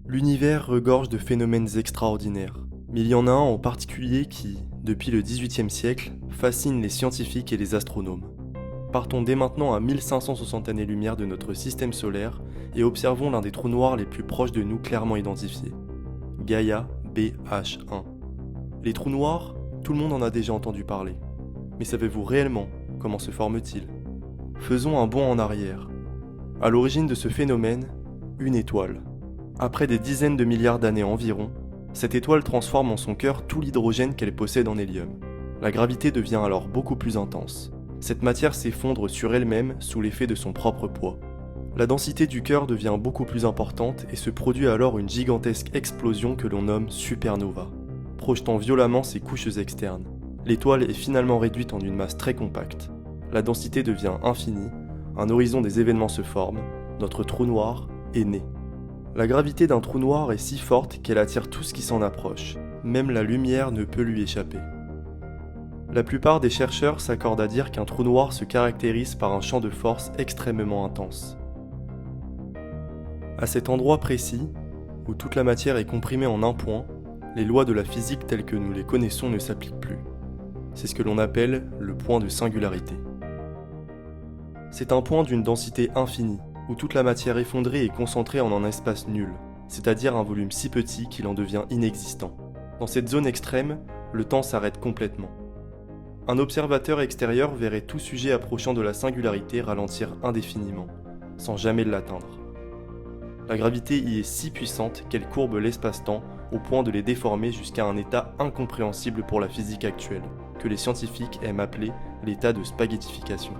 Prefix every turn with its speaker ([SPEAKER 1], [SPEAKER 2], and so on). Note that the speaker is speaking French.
[SPEAKER 1] L'univers regorge de phénomènes extraordinaires, mais il y en a un en particulier qui, depuis le XVIIIe siècle, fascine les scientifiques et les astronomes. Partons dès maintenant à 1560 années-lumière de notre système solaire et observons l'un des trous noirs les plus proches de nous clairement identifiés. Gaïa BH1. Les trous noirs, tout le monde en a déjà entendu parler. Mais savez-vous réellement comment se forment-ils ? Faisons un bond en arrière. À l'origine de ce phénomène, une étoile. Après des dizaines de milliards d'années environ, cette étoile transforme en son cœur tout l'hydrogène qu'elle possède en hélium. La gravité devient alors beaucoup plus intense. Cette matière s'effondre sur elle-même sous l'effet de son propre poids. La densité du cœur devient beaucoup plus importante et se produit alors une gigantesque explosion que l'on nomme supernova, projetant violemment ses couches externes. L'étoile est finalement réduite en une masse très compacte. La densité devient infinie, un horizon des événements se forme, notre trou noir est né. La gravité d'un trou noir est si forte qu'elle attire tout ce qui s'en approche. Même la lumière ne peut lui échapper. La plupart des chercheurs s'accordent à dire qu'un trou noir se caractérise par un champ de force extrêmement intense. À cet endroit précis, où toute la matière est comprimée en un point, les lois de la physique telles que nous les connaissons ne s'appliquent plus. C'est ce que l'on appelle le point de singularité. C'est un point d'une densité infinie, où toute la matière effondrée est concentrée en un espace nul, c'est-à-dire un volume si petit qu'il en devient inexistant. Dans cette zone extrême, le temps s'arrête complètement. Un observateur extérieur verrait tout sujet approchant de la singularité ralentir indéfiniment, sans jamais l'atteindre. La gravité y est si puissante qu'elle courbe l'espace-temps au point de les déformer jusqu'à un état incompréhensible pour la physique actuelle, que les scientifiques aiment appeler l'état de spaghettification.